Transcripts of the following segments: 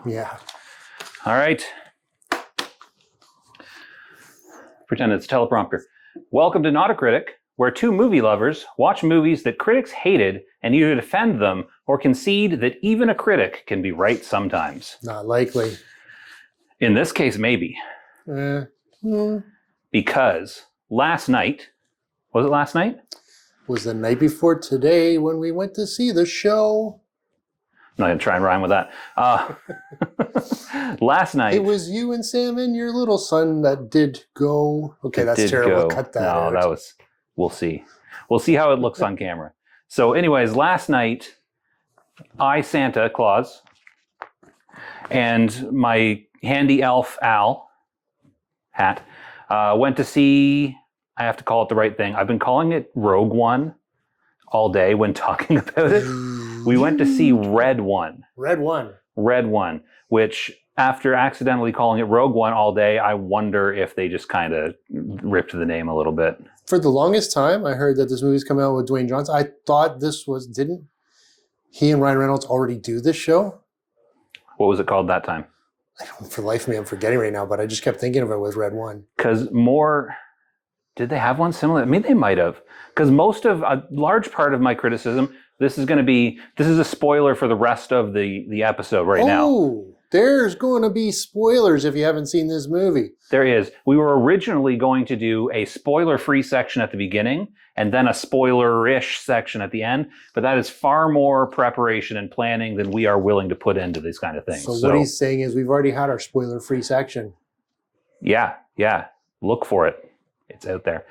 Yeah. All right. Pretend it's a teleprompter. Welcome to NotACritic, where two movie lovers watch movies that critics hated and either defend them or concede that even a critic can be right sometimes. Not likely. In this case, maybe. Because last night, was it last night? Was the night before today when we went to see the show. I'm not going to try and rhyme with that. Last night. It was you and Sam and your little son that did go. Okay, that's terrible. Cut that out. No, that was, we'll see. We'll see how it looks on camera. So anyways, last night, I, Santa Claus, and my handy elf Al hat went to see, I have to call it the right thing. I've been calling it Rogue One all day when talking about it. We went to see Red One. Red One. Red One, which after accidentally calling it Rogue One all day, I wonder if they just kind of ripped the name a little bit. For the longest time, I heard that this movie's coming out with Dwayne Johnson. I thought this was, didn't he and Ryan Reynolds already do this show? What was it called that time? I don't, for the life of me, I'm forgetting right now, but I just kept thinking of it with Red One. Because did they have one similar? I mean, they might have. Because a large part of my criticism, this is a spoiler for the rest of the episode now. Oh, there's going to be spoilers if you haven't seen this movie. There is. We were originally going to do a spoiler-free section at the beginning and then a spoiler-ish section at the end, but that is far more preparation and planning than we are willing to put into these kind of things. So what he's saying is we've already had our spoiler-free section. Yeah. Look for it. It's out there.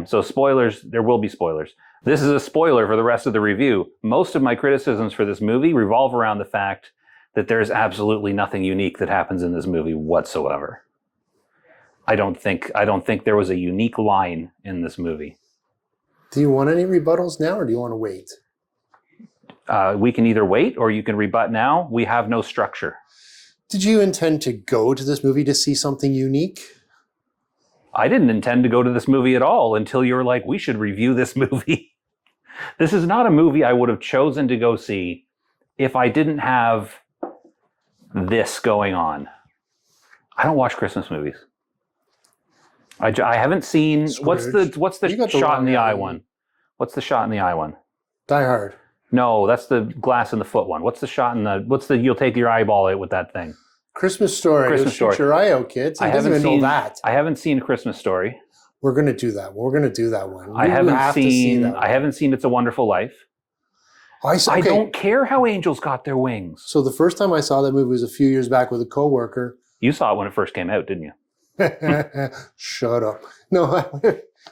So spoilers, there will be spoilers. This is a spoiler for the rest of the review. Most of my criticisms for this movie revolve around the fact that there's absolutely nothing unique that happens in this movie whatsoever. I don't think there was a unique line in this movie. Do you want any rebuttals now or do you want to wait? We can either wait or you can rebut now. We have no structure. Did you intend to go to this movie to see something unique? I didn't intend to go to this movie at all until you were like, we should review this movie. This is not a movie I would have chosen to go see if I didn't have this going on. I don't watch Christmas movies. I haven't seen, what's the shot in the eye one? What's the shot in the eye one? Die Hard. No, that's the glass in the foot one. What's the shot you'll take your eyeball out with that thing? Christmas Story. Christmas Story. Shoot your eye out, kids. He doesn't even know that. I haven't seen Christmas Story. We're going to do that. We're going to do that one. I haven't seen It's a Wonderful Life. I don't care how angels got their wings. So the first time I saw that movie was a few years back with a coworker. You saw it when it first came out, didn't you? Shut up. No,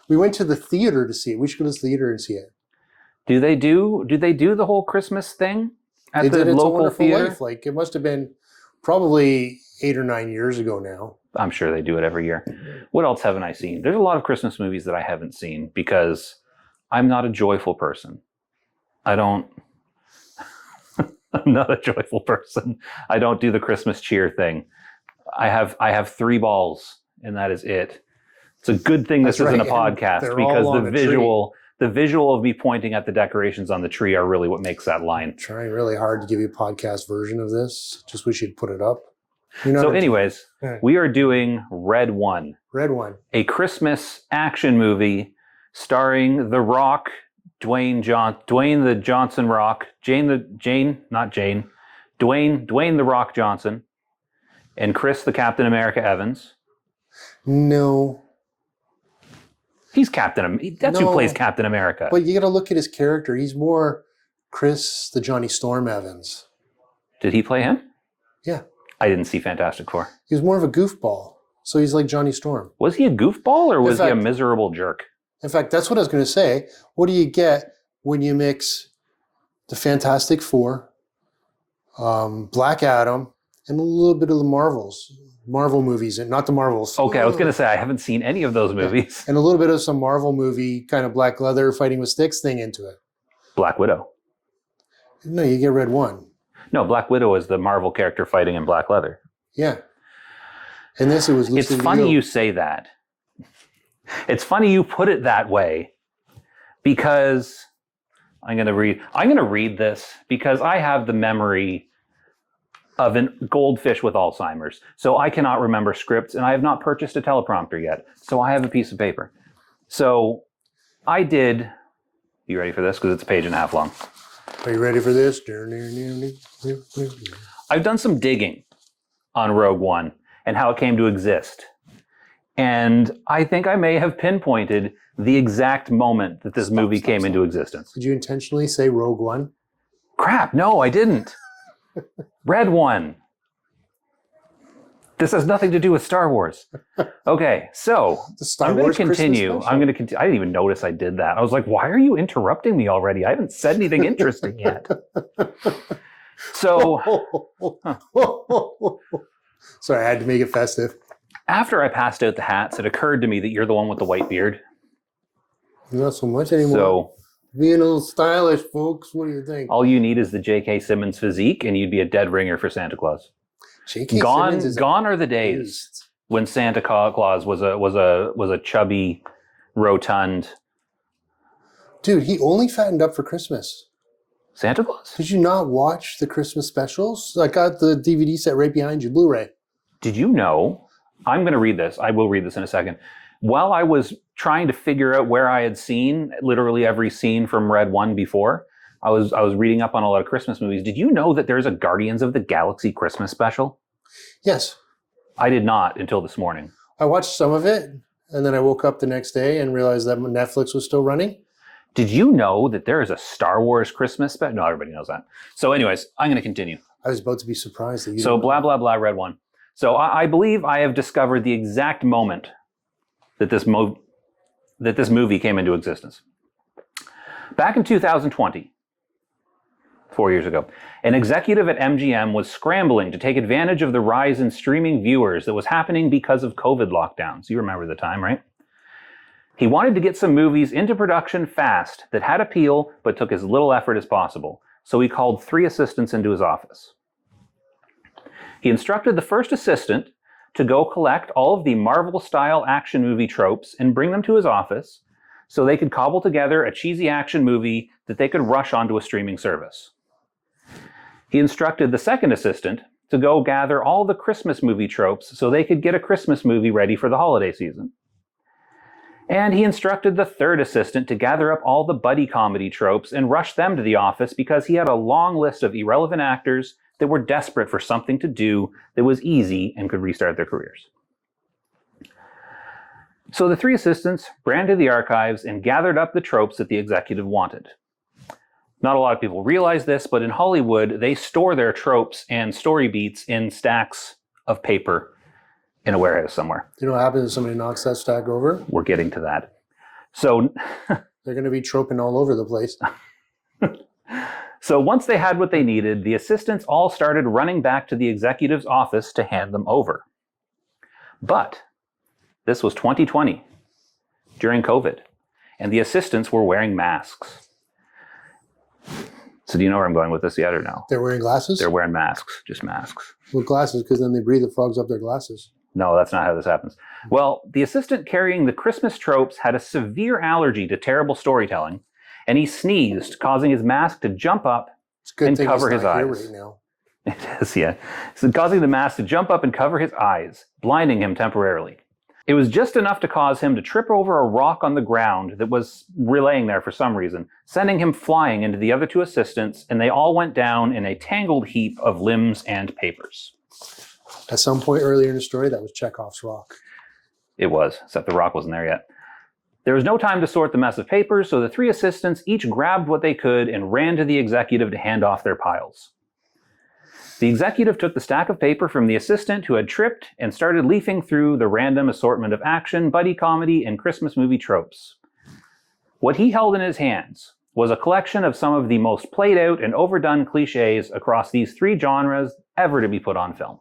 we went to the theater to see it. We should go to the theater and see it. Do they do the whole Christmas thing at the local local theater? Life. Like it must have been probably 8 or 9 years ago now. I'm sure they do it every year. What else haven't I seen? There's a lot of Christmas movies that I haven't seen because I'm not a joyful person. I'm not a joyful person. I don't do the Christmas cheer thing. I have 3 balls and that is it. It's a good thing this isn't a podcast because the visual of me pointing at the decorations on the tree are really what makes that line. I'm trying really hard to give you a podcast version of this. Just wish you'd put it up. So anyways, we are doing Red One. Red One. A Christmas action movie starring The Rock, Dwayne The Rock Johnson, and Chris the Captain America Evans. No. He's who plays Captain America. But you got to look at his character. He's more Chris the Johnny Storm Evans. Did he play him? Yeah. I didn't see Fantastic Four. He was more of a goofball. So he's like Johnny Storm. Was he a goofball or was he a miserable jerk? In fact, that's what I was going to say. What do you get when you mix the Fantastic Four, Black Adam, and a little bit of the Marvel movies, and not the Marvels. Okay, I was going to say I haven't seen any of those movies. And a little bit of some Marvel movie, kind of black leather fighting with sticks thing into it. Black Widow. No, you get Red One. No, Black Widow is the Marvel character fighting in black leather. Yeah. And this, it was It's funny you say that. It's funny you put it that way because I'm going to read this because I have the memory of a goldfish with Alzheimer's. So I cannot remember scripts, and I have not purchased a teleprompter yet. So I have a piece of paper. So I did, you ready for this? Because it's a page and a half long. Are you ready for this? I've done some digging on Rogue One and how it came to exist. And I think I may have pinpointed the exact moment that this movie came into existence. Did you intentionally say Rogue One? Crap, no, I didn't. Red One. This has nothing to do with Star Wars. Okay, so I'm going to continue. I didn't even notice I did that. I was like, why are you interrupting me already? I haven't said anything interesting yet. So, sorry, I had to make it festive. After I passed out the hats, it occurred to me that you're the one with the white beard. Not so much anymore. So, being a little stylish, folks. What do you think? All you need is the J.K. Simmons physique, and you'd be a dead ringer for Santa Claus. J.K. Gone are the days when Santa Claus was a chubby, rotund. Dude, he only fattened up for Christmas. Santa Claus? Did you not watch the Christmas specials? I got the DVD set right behind you, Blu-ray. Did you know? I'm going to read this. I will read this in a second. While I was trying to figure out where I had seen literally every scene from Red One before, I was reading up on a lot of Christmas movies. Did you know that there's a Guardians of the Galaxy Christmas special? Yes. I did not until this morning. I watched some of it, and then I woke up the next day and realized that Netflix was still running. Did you know that there is a Star Wars Christmas special? No, everybody knows that. So anyways, I'm going to continue. I was about to be surprised that you So blah, blah, blah, Red One. So I believe I have discovered the exact moment that this movie came into existence. Back in 2020, 4 years ago, an executive at MGM was scrambling to take advantage of the rise in streaming viewers that was happening because of COVID lockdowns. You remember the time, right? He wanted to get some movies into production fast that had appeal but took as little effort as possible. So he called 3 assistants into his office. He instructed the first assistant to go collect all of the Marvel-style action movie tropes and bring them to his office so they could cobble together a cheesy action movie that they could rush onto a streaming service. He instructed the second assistant to go gather all the Christmas movie tropes so they could get a Christmas movie ready for the holiday season. And he instructed the third assistant to gather up all the buddy comedy tropes and rush them to the office because he had a long list of irrelevant actors that were desperate for something to do that was easy and could restart their careers. So the 3 assistants ran to the archives and gathered up the tropes that the executive wanted. Not a lot of people realize this, but in Hollywood, they store their tropes and story beats in stacks of paper in a warehouse somewhere. You know what happens if somebody knocks that stack over? We're getting to that. So they're going to be troping all over the place. So once they had what they needed, the assistants all started running back to the executive's office to hand them over. But this was 2020, during COVID, and the assistants were wearing masks. So do you know where I'm going with this yet or no? They're wearing glasses? They're wearing masks, just masks. With glasses, because then they breathe, it fogs up their glasses. No, that's not how this happens. Well, the assistant carrying the Christmas tropes had a severe allergy to terrible storytelling, and he sneezed, causing his mask to jump up and cover his eyes. Right now. It is, yeah. So causing the mask to jump up and cover his eyes, blinding him temporarily. It was just enough to cause him to trip over a rock on the ground that was laying there for some reason, sending him flying into the other 2 assistants, and they all went down in a tangled heap of limbs and papers. At some point earlier in the story, that was Chekhov's rock. It was, except the rock wasn't there yet. There was no time to sort the mess of papers, so the 3 assistants each grabbed what they could and ran to the executive to hand off their piles. The executive took the stack of paper from the assistant who had tripped and started leafing through the random assortment of action, buddy comedy, and Christmas movie tropes. What he held in his hands was a collection of some of the most played out and overdone cliches across these 3 genres ever to be put on film.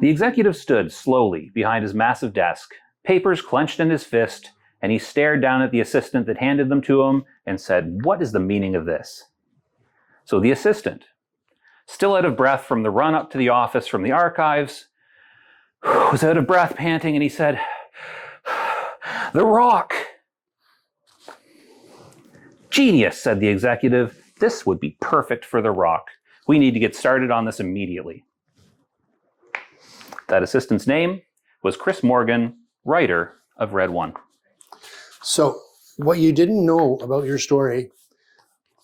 The executive stood slowly behind his massive desk, papers clenched in his fist, and he stared down at the assistant that handed them to him and said, "What is the meaning of this?" So the assistant, still out of breath from the run up to the office from the archives, was out of breath, panting, and he said, "The Rock." "Genius," said the executive. "This would be perfect for The Rock. We need to get started on this immediately. That assistant's name was Chris Morgan, writer of Red One. So what you didn't know about your story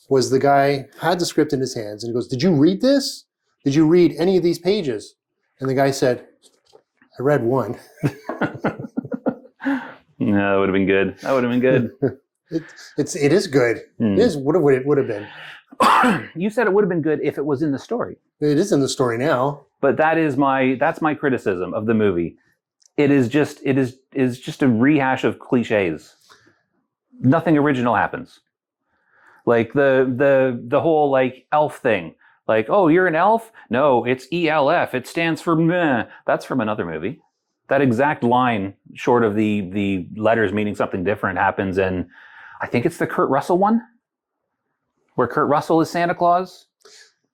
was the guy had the script in his hands and he goes, "Did you read this? Did you read any of these pages?" And the guy said, "I read one." No, that would have been good. That would have been good. It is good. It is what it would have been. You said it would have been good if it was in the story. It is in the story now. But that's my criticism of the movie. It is just a rehash of cliches. Nothing original happens. Like the whole like elf thing. Like, oh, you're an elf? No, it's ELF. It stands for meh. That's from another movie. That exact line, short of the letters meaning something different, happens in, I think it's the Kurt Russell one, where Kurt Russell is Santa Claus.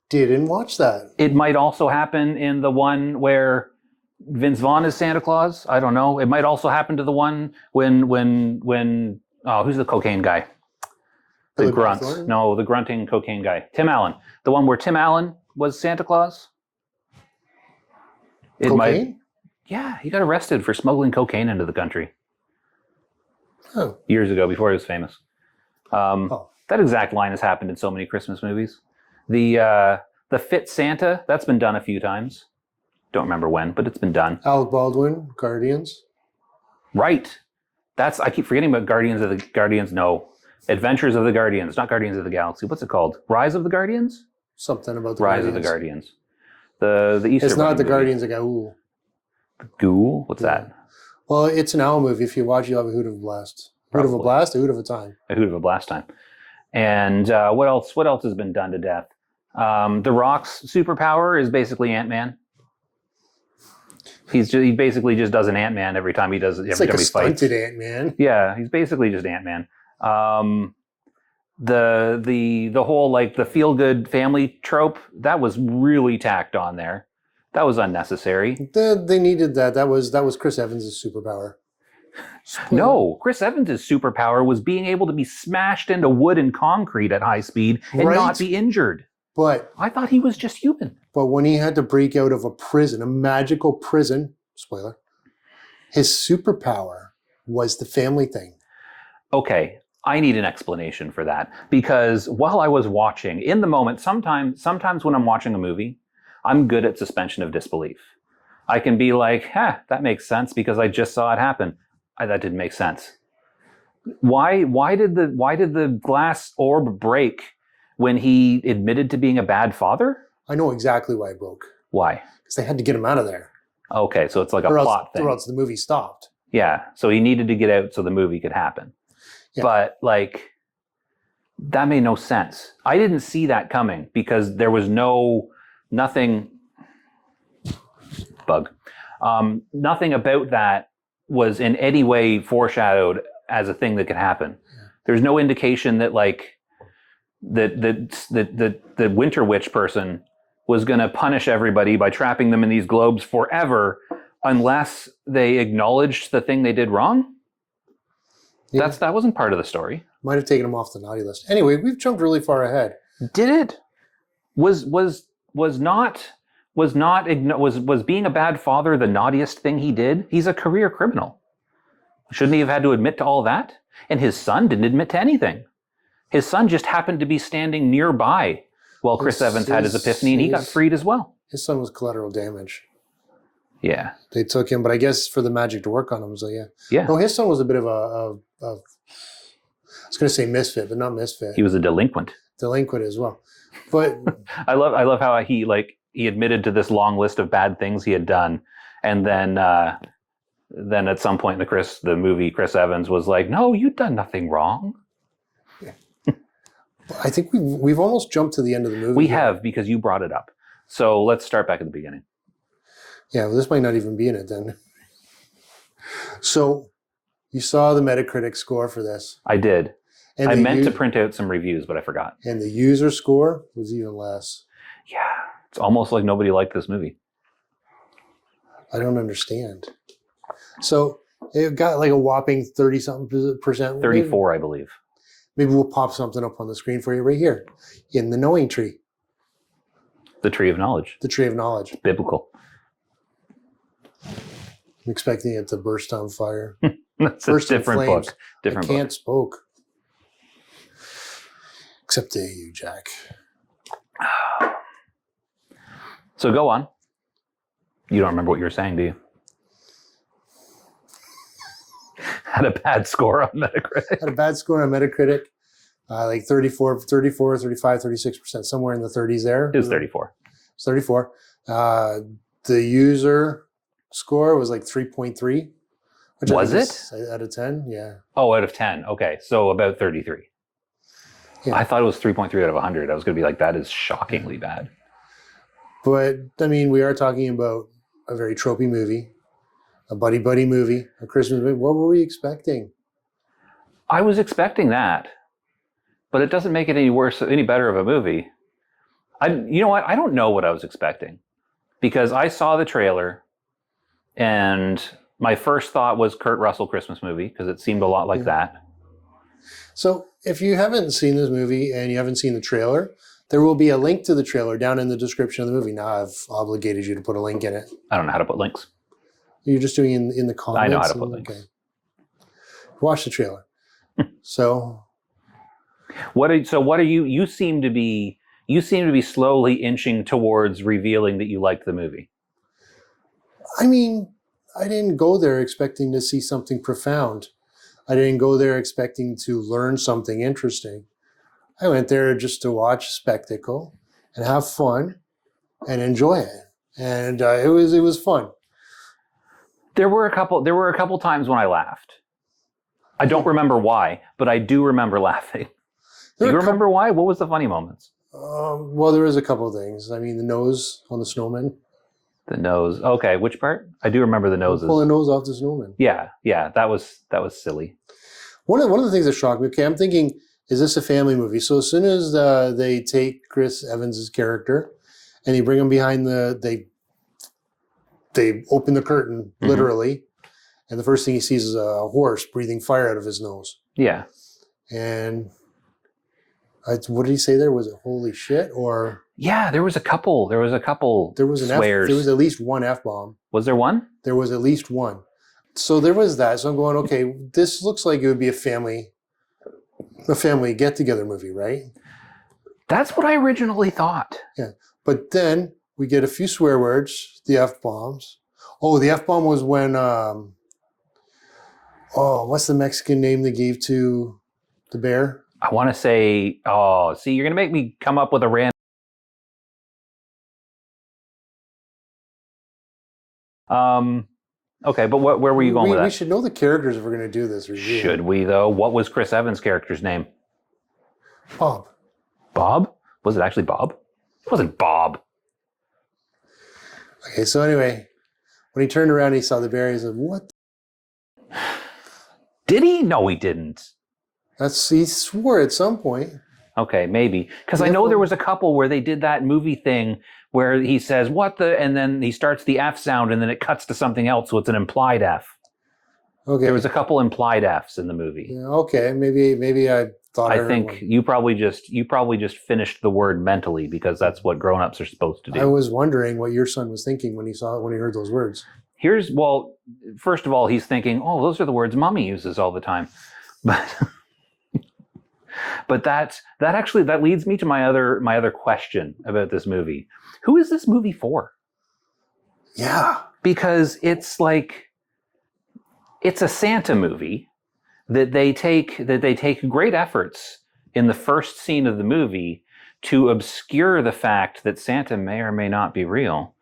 Didn't watch that. It might also happen in the one where Vince Vaughn is Santa Claus. I don't know. It might also happen to the one when who's the cocaine guy? The grunts. No, the grunting cocaine guy. Tim Allen. The one where Tim Allen was Santa Claus. Cocaine? Yeah, he got arrested for smuggling cocaine into the country. Oh. Years ago, before he was famous. That exact line has happened in so many Christmas movies. The Fit Santa, that's been done a few times. Don't remember when, but it's been done. Alec Baldwin, Guardians. Right. I keep forgetting about Adventures of the Guardians, not Guardians of the Galaxy. What's it called? Rise of the Guardians? Something about the Rise Guardians. of the Guardians. The Easter It's not the movie. Guardians of Gaul. Ghoul? What's that? Well, it's an owl movie. If you watch, you'll have a hoot of a blast. Hoot of a blast, a hoot of a time. A hoot of a blast time. And what else? What else has been done to death? The Rock's superpower is basically Ant-Man. He basically just does an Ant-Man every time he does. It's every like time a he fights. stunted Ant-Man. Yeah, he's basically just Ant-Man. The whole like the feel-good family trope, that was really tacked on there. That was unnecessary. They needed that. That was Chris Evans' superpower. No, Chris Evans' superpower was being able to be smashed into wood and concrete at high speed and not be injured. But I thought he was just human. But when he had to break out of a prison, a magical prison, spoiler, his superpower was the family thing. Okay, I need an explanation for that. Because while I was watching, in the moment, sometimes when I'm watching a movie, I'm good at suspension of disbelief. I can be like, that makes sense because I just saw it happen. That didn't make sense. Why did the glass orb break when he admitted to being a bad father? I know exactly why it broke. Why? Because they had to get him out of there. Okay, so it's like a plot thing. Or else the movie stopped. Yeah, so he needed to get out so the movie could happen. Yeah. But like, that made no sense. I didn't see that coming because there was nothing about that was in any way foreshadowed as a thing that could happen. Yeah. There's no indication that like the Winter Witch person was going to punish everybody by trapping them in these globes forever unless they acknowledged the thing they did wrong. Yeah. That wasn't part of the story. Might have taken him off the naughty list. Anyway, we've jumped really far ahead. Did it? Was being a bad father the naughtiest thing he did? He's a career criminal. Shouldn't he have had to admit to all that? And his son didn't admit to anything. His son just happened to be standing nearby while Chris Evans had his epiphany, and he got freed as well. His son was collateral damage. Yeah. They took him, but I guess for the magic to work on him, so yeah. Yeah. No, his son was a bit of I was going to say misfit, but not misfit. He was a delinquent. Delinquent as well. But I love how he admitted to this long list of bad things he had done, and then at some point in the movie, Chris Evans was like, "No, you've done nothing wrong." Yeah. I think we've almost jumped to the end of the movie. We have, because you brought it up. So let's start back at the beginning. Yeah, well, this might not even be in it then. So you saw the Metacritic score for this. I did. And I meant to print out some reviews, but I forgot. And the user score was even less. Yeah. It's almost like nobody liked this movie. I don't understand. So it got like a whopping 30-something percent. 34, maybe. I believe. Maybe we'll pop something up on the screen for you right here in the knowing tree. The tree of knowledge. The tree of knowledge. Biblical. I'm expecting it to burst on fire. That's Burst a in different flames. book. Different I can't book. spoke. Except to you, Jack. So go on. You don't remember what you were saying, do you? Had a bad score on Metacritic. Had a bad score on Metacritic. Like 34, 35, 36%, somewhere in the 30s there. It was 34. It's 34. The user score was like 3.3. Which Was it? Out of 10, yeah. Oh, out of 10. Okay, so about 33. Yeah. I thought it was 3.3 out of 100. I was going to be like, that is shockingly bad. But, I mean, we are talking about a very tropey movie, a buddy-buddy movie, a Christmas movie. What were we expecting? I was expecting that, but it doesn't make it any worse, any better of a movie. You know what? I don't know what I was expecting because I saw the trailer and my first thought was Kurt Russell Christmas movie because it seemed a lot like that. So if you haven't seen this movie and you haven't seen the trailer, there will be a link to the trailer down in the description of the movie. Now I've obligated you to put a link in it. I don't know how to put links. You're just doing it in the comments. I know how to put links. Okay. Watch the trailer. So what are you? You seem to be slowly inching towards revealing that you liked the movie. I mean, I didn't go there expecting to see something profound. I didn't go there expecting to learn something interesting. I went there just to watch a spectacle and have fun and enjoy it. And it was fun. There were a couple times when I laughed. I don't remember why, but I do remember laughing. Do you remember why? What was the funny moments? Well, there was a couple of things. I mean, the nose on the snowman. The nose. Okay, which part? I do remember the noses. Pull the nose off the snowman. Yeah, that was silly. One of the things that shocked me. Okay, I'm thinking, is this a family movie? So as soon as they take Chris Evans' character and they bring him behind they open the curtain literally, and the first thing he sees is a horse breathing fire out of his nose. Yeah. And what did he say there? Was it holy shit or? Yeah, there was a couple. There was swears. There was at least one F-bomb. Was there one? There was at least one. So there was that. So I'm going, okay, this looks like it would be a family get-together movie, right? That's what I originally thought. Yeah. But then we get a few swear words, the F-bombs. Oh, the F-bomb was when, what's the Mexican name they gave to the bear? I want to say, you're going to make me come up with a random. Okay, but where were you going with that? We should know the characters if we're going to do this review. Should we, though? What was Chris Evans' character's name? Bob. Bob? Was it actually Bob? It wasn't Bob. Okay, so anyway, when he turned around, he saw the bear. He said, "What?" Did he? No, he didn't. He swore at some point. Okay, maybe. Because I know there was a couple where they did that movie thing where he says, "What the," and then he starts the F sound and then it cuts to something else, so it's an implied F. Okay. There was a couple implied Fs in the movie. Yeah, okay, maybe I thought I think you probably just finished the word mentally because that's what grown-ups are supposed to do. I was wondering what your son was thinking when he heard those words. First of all, he's thinking, "Oh, those are the words Mommy uses all the time." But that leads me to my other question about this movie. Who is this movie for? Yeah. Because it's a Santa movie that they take great efforts in the first scene of the movie to obscure the fact that Santa may or may not be real.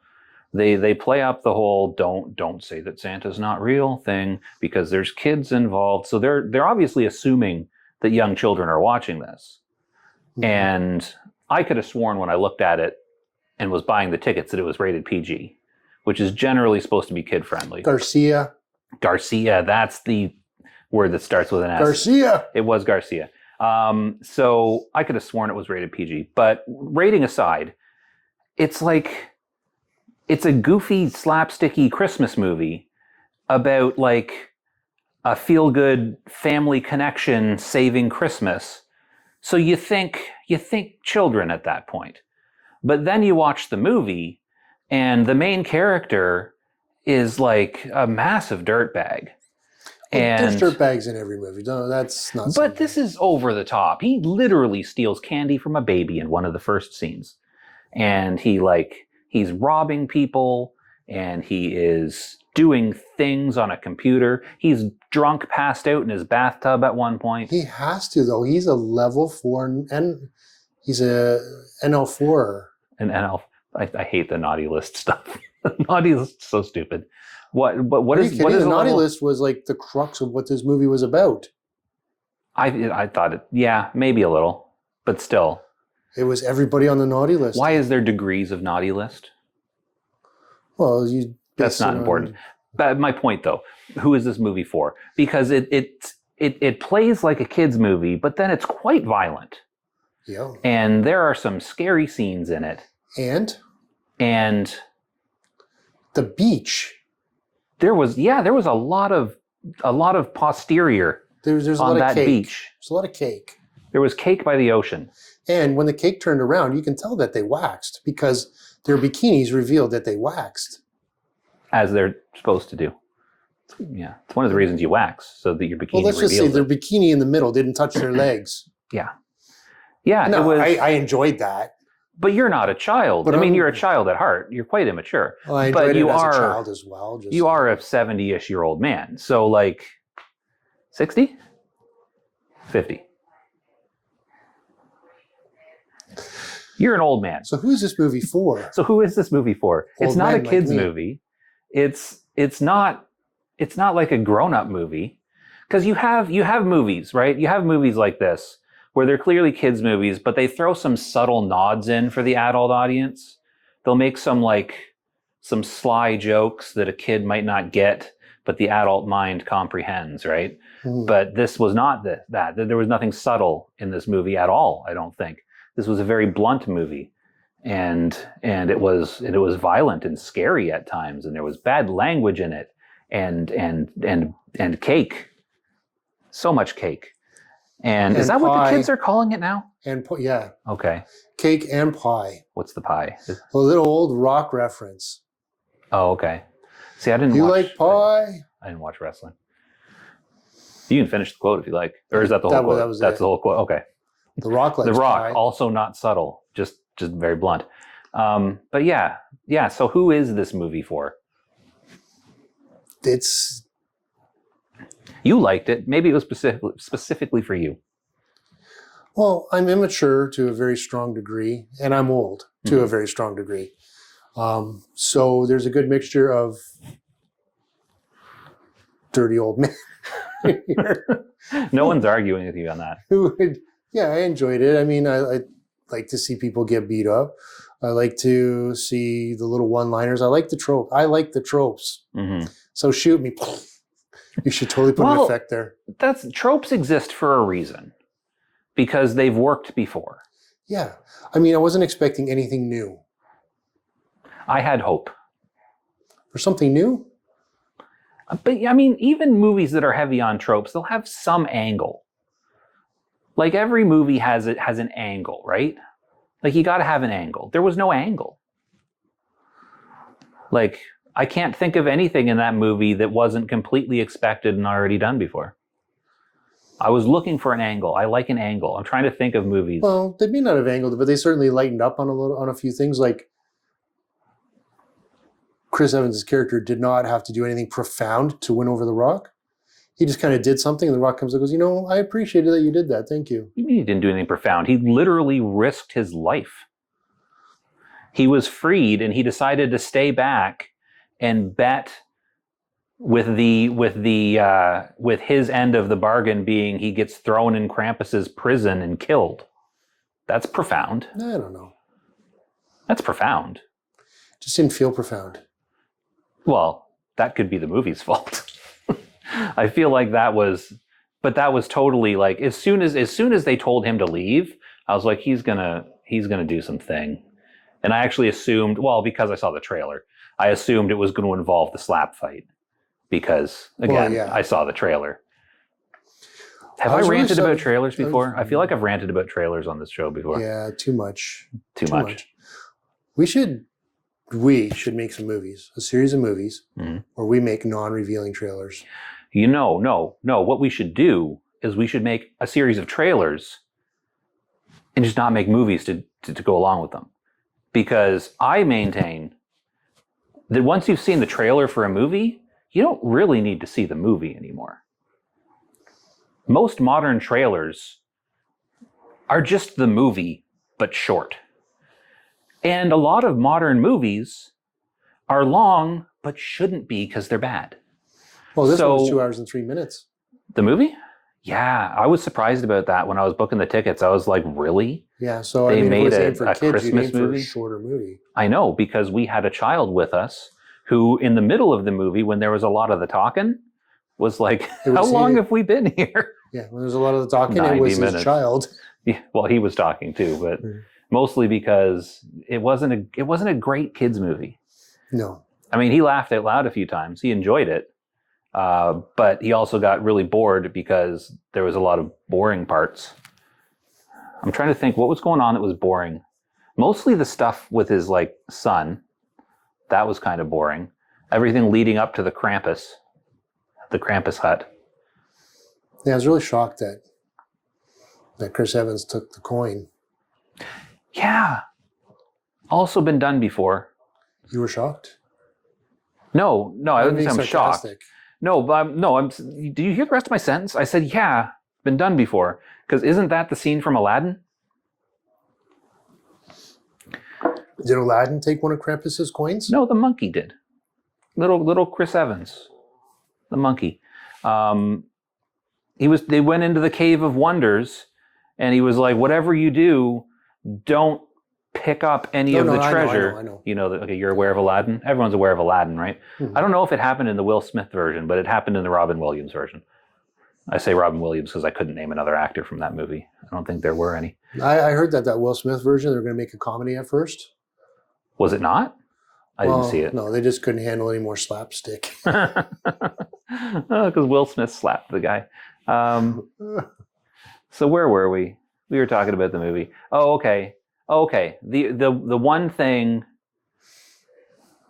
They play up the whole don't say that Santa's not real thing because there's kids involved. So they're obviously assuming that young children are watching this. Mm-hmm. And I could have sworn when I looked at it and was buying the tickets that it was rated PG, which is generally supposed to be kid-friendly. Garcia, that's the word that starts with an S. Garcia! It was Garcia. So I could have sworn it was rated PG. But rating aside, it's a goofy, slapsticky Christmas movie about a feel-good family connection saving Christmas. So you think children at that point. But then you watch the movie, and the main character is like a massive dirtbag. There's dirtbags in every movie. No, that's not. But this is over the top. He literally steals candy from a baby in one of the first scenes, and he's robbing people, and he is doing things on a computer. He's drunk, passed out in his bathtub at one point. He has to, though. He's a level 4, and he's a NL4. An NL. I hate the naughty list stuff. Naughty list is so stupid. What is the naughty list was like the crux of what this movie was about. I thought it, yeah, maybe a little, but still. It was everybody on the naughty list. Why is there degrees of naughty list? Well, that's not important. But my point, though, who is this movie for? Because it plays like a kid's movie, but then it's quite violent. Yeah. And there are some scary scenes in it. And the beach. There was a lot of posterior there's a on lot that of cake. beach. There's a lot of cake. There was cake by the ocean. And when the cake turned around, you can tell that they waxed because their bikinis revealed that they waxed. As they're supposed to do. Yeah. It's one of the reasons you wax, so that your bikini reveals. Well, let's just say their bikini in the middle didn't touch their legs. Yeah. Yeah. No, I enjoyed that. But you're not a child. But you're a child at heart. You're quite immature. Well, I enjoyed it as a child as well. You are a 70-ish-year-old man. So, like, 60? 50. You're an old man. So who's this movie for? It's not a kid's movie. It's not like a grown-up movie. Because you have movies, right? You have movies like this where they're clearly kids' movies, but they throw some subtle nods in for the adult audience. They'll make some sly jokes that a kid might not get, but the adult mind comprehends, right? Mm. But this was not that. There was nothing subtle in this movie at all, I don't think. This was a very blunt movie. And it was violent and scary at times, and there was bad language in it, and cake. So much cake. And is that pie, what the kids are calling it now? Yeah. Okay. Cake and pie. What's the pie? A little old rock reference. Oh, okay. See, I didn't. You like pie? I didn't watch wrestling. You can finish the quote if you like, or is that the whole quote? That's the whole quote. Okay. The Rock likes The Rock, pie. Also not subtle, just very blunt. But yeah. So who is this movie for? You liked it. Maybe it was specifically for you. Well, I'm immature to a very strong degree, and I'm old to a very strong degree. So there's a good mixture of dirty old men here. No one's arguing with you on that. Yeah, I enjoyed it. I mean, I like to see people get beat up. I like to see the little one-liners. I like the tropes. Mm-hmm. So shoot me. You should totally put an effect there. Tropes exist for a reason, because they've worked before. Yeah. I mean, I wasn't expecting anything new. I had hope. For something new? But, I mean, even movies that are heavy on tropes, they'll have some angle. Like, every movie has an angle, right? Like, you got to have an angle. There was no angle. Like, I can't think of anything in that movie that wasn't completely expected and already done before. I was looking for an angle. I like an angle. I'm trying to think of movies. Well, they may not have angled, but they certainly lightened up on a few things. Like, Chris Evans' character did not have to do anything profound to win over The Rock. He just kind of did something, and The Rock comes and goes, I appreciated that you did that. Thank you. You mean he didn't do anything profound? He literally risked his life. He was freed, and he decided to stay back and bet with his end of the bargain being he gets thrown in Krampus's prison and killed. That's profound. I don't know. That's profound. Just didn't feel profound. Well, that could be the movie's fault. I feel like that was totally like, as soon as they told him to leave, I was like, he's gonna do something. And I actually assumed, well, because I saw the trailer, I assumed it was going to involve the slap fight. Because, again, I saw the trailer. Have I ranted about trailers before? I feel like I've ranted about trailers on this show before. Yeah, too much. Too much. We should make some movies, a series of movies, where we make non-revealing trailers. No. What we should do is we should make a series of trailers and just not make movies to go along with them. Because I maintain that once you've seen the trailer for a movie, you don't really need to see the movie anymore. Most modern trailers are just the movie, but short. And a lot of modern movies are long, but shouldn't be because they're bad. Well, this one was 2 hours and 3 minutes. The movie? Yeah, I was surprised about that when I was booking the tickets. I was like, really? Yeah, so they made a kids, Christmas movie? For a shorter movie. I know, because we had a child with us who, in the middle of the movie, when there was a lot of the talking, was like, how long have we been here? Yeah, when there's a lot of the talking, it was his child. Yeah, well, he was talking too, but mostly because it wasn't a great kids movie. No. I mean, he laughed out loud a few times. He enjoyed it. But he also got really bored because there was a lot of boring parts. I'm trying to think what was going on that was boring. Mostly the stuff with his son. That was kind of boring. Everything leading up to the Krampus hut. Yeah, I was really shocked that Chris Evans took the coin. Yeah. Also been done before. You were shocked? No, I wouldn't say I'm shocked. No, but do you hear the rest of my sentence? I said, yeah, been done before. Because isn't that the scene from Aladdin? Did Aladdin take one of Krampus's coins? No, the monkey did. Little Chris Evans, the monkey. They went into the Cave of Wonders, and he was like, whatever you do, don't pick up any of the treasure. I know. You know that. Okay, you're aware of Aladdin. Everyone's aware of Aladdin, right? Mm-hmm. I don't know if it happened in the Will Smith version, but it happened in the Robin Williams version. I say Robin Williams because I couldn't name another actor from that movie. I don't think there were any. I heard that Will Smith version, they were going to make a comedy at first. Was it not? I didn't see it. No, they just couldn't handle any more slapstick. Because Will Smith slapped the guy. So where were we? We were talking about the movie. Oh, okay. The one thing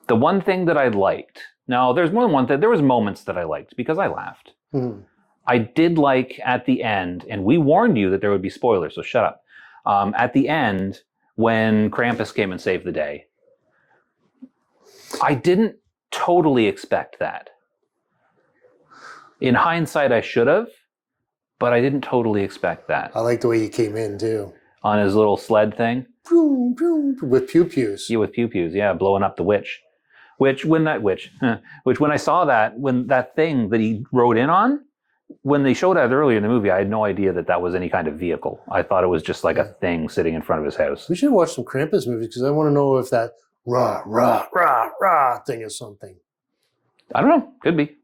that I liked. No, there's more than one thing. There was moments that I liked because I laughed. Mm-hmm. I did like at the end, and we warned you that there would be spoilers, so shut up. At the end, when Krampus came and saved the day, I didn't totally expect that. In hindsight, I should have, but I didn't totally expect that. I like the way he came in, too. On his little sled thing? With pew-pews. Yeah, with pew-pews, yeah, blowing up the witch. Which when I saw that, when that thing that he rode in on, when they showed that earlier in the movie, I had no idea that was any kind of vehicle. I thought it was just like a thing sitting in front of his house. We should watch some Krampus movies because I want to know if that rah, rah, rah, rah thing is something. I don't know. Could be.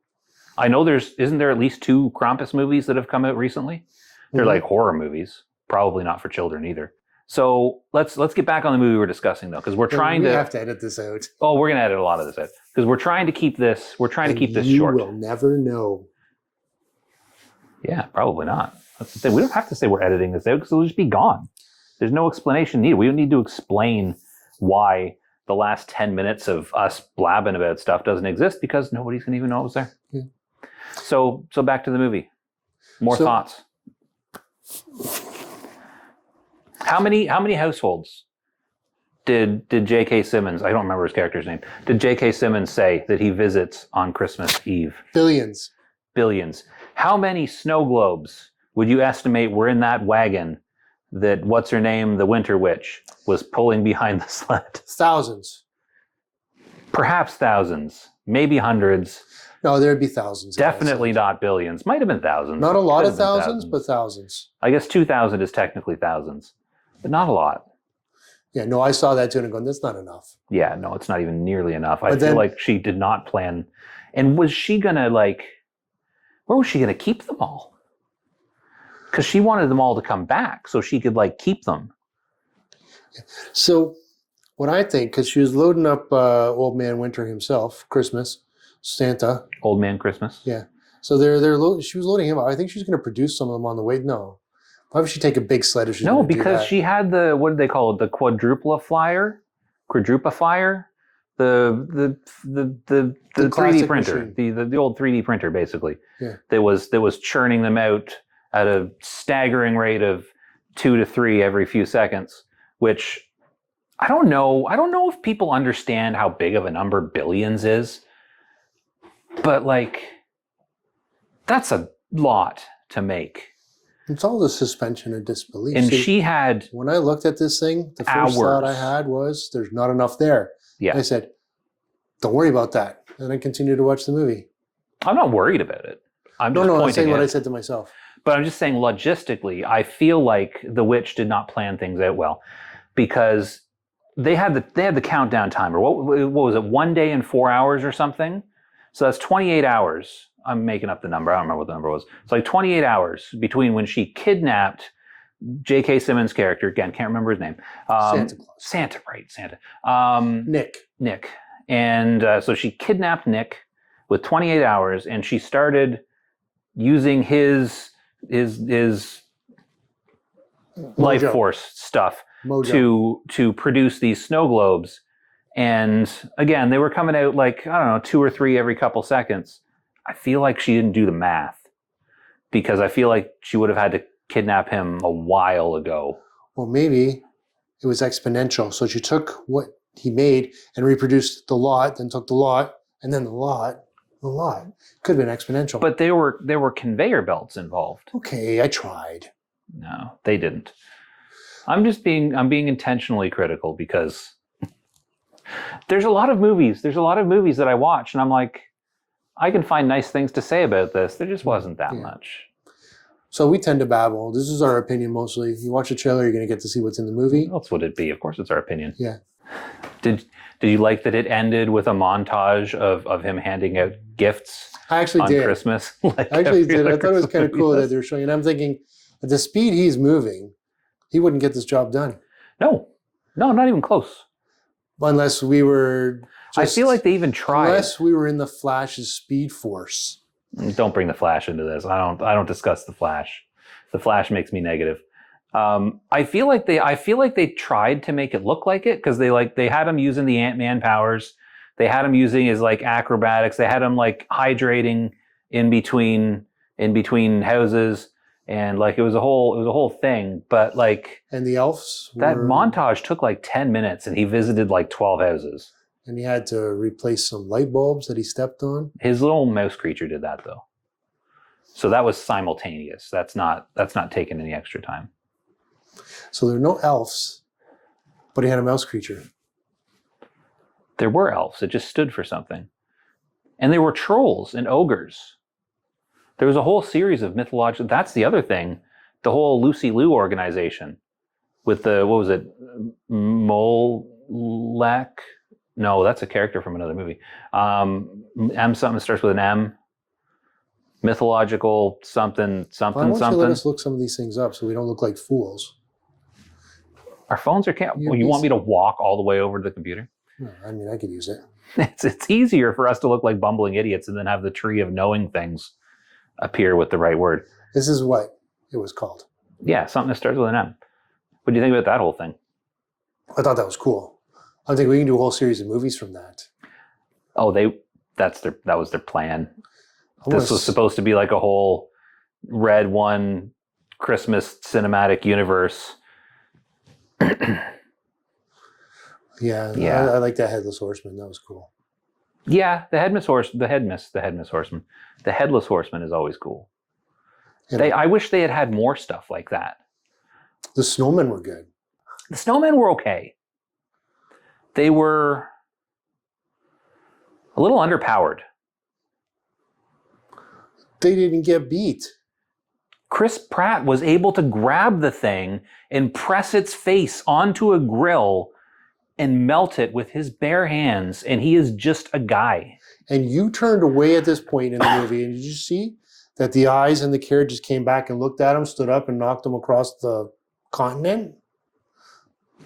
I know isn't there at least 2 Krampus movies that have come out recently? They're like horror movies. Probably not for children either. So let's get back on the movie we're discussing though, because we have to edit this out. Oh, we're gonna edit a lot of this out because we're trying to keep this short. You will never know. Yeah, probably not. That's the thing. We don't have to say we're editing this out because it'll just be gone. There's no explanation needed. We don't need to explain why the last 10 minutes of us blabbing about stuff doesn't exist because nobody's gonna even know it was there. Yeah. So back to the movie. More thoughts. How many households did J.K. Simmons, I don't remember his character's name, did J.K. Simmons say that he visits on Christmas Eve? Billions. How many snow globes would you estimate were in that wagon that what's-her-name, the Winter Witch, was pulling behind the sled? Thousands. Perhaps thousands. Maybe hundreds. No, there'd be thousands. Definitely not billions. Might have been thousands. Not a lot of thousands, but thousands. I guess 2,000 is technically thousands, but not a lot. Yeah, no, I saw that too and I'm going, that's not enough. Yeah, no, it's not even nearly enough. I feel like she did not plan. And was she going to where was she going to keep them all? Because she wanted them all to come back so she could keep them. So what I think, because she was loading up Old Man Winter himself, Christmas, Santa. Old Man Christmas. Yeah. So she was loading him up. I think she's going to produce some of them on the way. No. Why would she take a big sled if she's going to do that? No, because she had the, what do they call it, the quadrupla flyer quadrupifier, the 3D classic printer, machine. the old 3D printer, basically. Yeah. That was churning them out at a staggering rate of 2 to 3 every few seconds, which I don't know. I don't know if people understand how big of a number billions is, but like, that's a lot to make. It's all the suspension of disbelief. And she had when I looked at this thing, the first thought I had was, there's not enough there. Yeah. I said, don't worry about that. And I continued to watch the movie. I'm not worried about it. I'm saying what I said to myself. But I'm just saying, logistically, I feel like The Witch did not plan things out well, because they had the countdown timer. What was it? 1 day and 4 hours or something? So that's 28 hours. I'm making up the number. I don't remember what the number was. It's like 28 hours between when she kidnapped J.K. Simmons' character. Again, can't remember his name. Santa Claus. Santa. Nick. And so she kidnapped Nick with 28 hours, and she started using his life force stuff to produce these snow globes. And again, they were coming out like, I don't know, 2 or 3 every couple seconds. I feel like she didn't do the math, because I feel like she would have had to kidnap him a while ago. Well, maybe it was exponential. So she took what he made and reproduced the lot, then took the lot, and then the lot. Could have been exponential. But there were conveyor belts involved. Okay, I tried. No, they didn't. I'm being intentionally critical, because there's a lot of movies that I watch and I'm like, I can find nice things to say about this. There just wasn't that much. So we tend to babble. This is our opinion mostly. You watch a trailer, you're going to get to see what's in the movie. What else would it be? Of course it's our opinion. Yeah. Did you like that it ended with a montage of him handing out gifts I actually on did. Christmas? I actually did. I thought it was kind of cool that they were showing. And I'm thinking, at the speed he's moving, he wouldn't get this job done. No, not even close. Unless we were... I feel like they even tried. Unless we were in the Flash's speed force. Don't bring the Flash into this. I don't discuss the Flash. The Flash makes me negative. I feel like they tried to make it look like it, because they had him using the Ant-Man powers. They had him using his like acrobatics. They had him like hydrating in between houses, and like it was a whole thing. But like, and the elves that montage took like 10 minutes, and he visited like 12 houses. And he had to replace some light bulbs that he stepped on. His little mouse creature did that though. So that was simultaneous. That's not taking any extra time. So there are no elves, but he had a mouse creature. There were elves. It just stood for something. And there were trolls and ogres. There was a whole series of mythological... That's the other thing. The whole Lucy Liu organization with the... What was it? Molech? No, that's a character from another movie. M something starts with an M. Mythological something. Why don't you let us look some of these things up so we don't look like fools? Our phones are... you want me to walk all the way over to the computer? No, I mean, I could use it. It's easier for us to look like bumbling idiots and then have the tree of knowing things appear with the right word. This is what it was called. Yeah, something that starts with an M. What do you think about that whole thing? I thought that was cool. I think we can do a whole series of movies from that. Oh, that was their plan. This was supposed to be like a whole Red One Christmas cinematic universe. Yeah. I like that Headless Horseman. That was cool. Yeah, the Headless Horseman. The Headless Horseman is always cool. I wish they had more stuff like that. The snowmen were good. The snowmen were okay. They were a little underpowered. They didn't get beat. Chris Pratt was able to grab the thing and press its face onto a grill and melt it with his bare hands, and he is just a guy. And you turned away at this point in the movie, and did you see that the eyes and the carriage just came back and looked at him, stood up, and knocked him across the continent?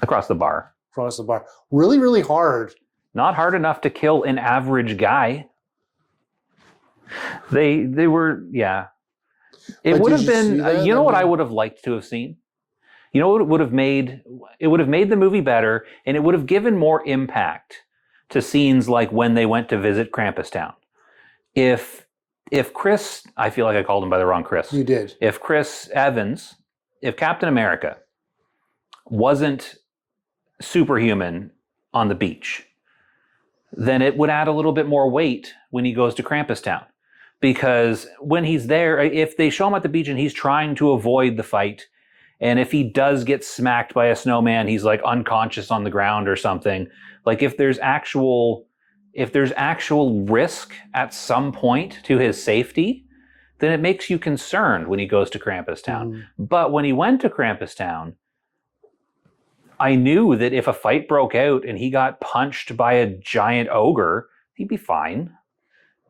Across the bar. Across the bar. Really, really hard. Not hard enough to kill an average guy. They were, yeah. It would have been, you know what I would have liked to have seen? You know what it would have made? It would have made the movie better, and it would have given more impact to scenes like when they went to visit Krampustown. If Chris, I feel like I called him by the wrong Chris. You did. If Chris Evans, if Captain America wasn't superhuman on the beach, then it would add a little bit more weight when he goes to Krampustown. Because when he's there, if they show him at the beach and he's trying to avoid the fight, and if he does get smacked by a snowman, he's like unconscious on the ground or something. Like if there's actual risk at some point to his safety, then it makes you concerned when he goes to Krampustown. But when he went to Krampustown, I knew that if a fight broke out and he got punched by a giant ogre, he'd be fine.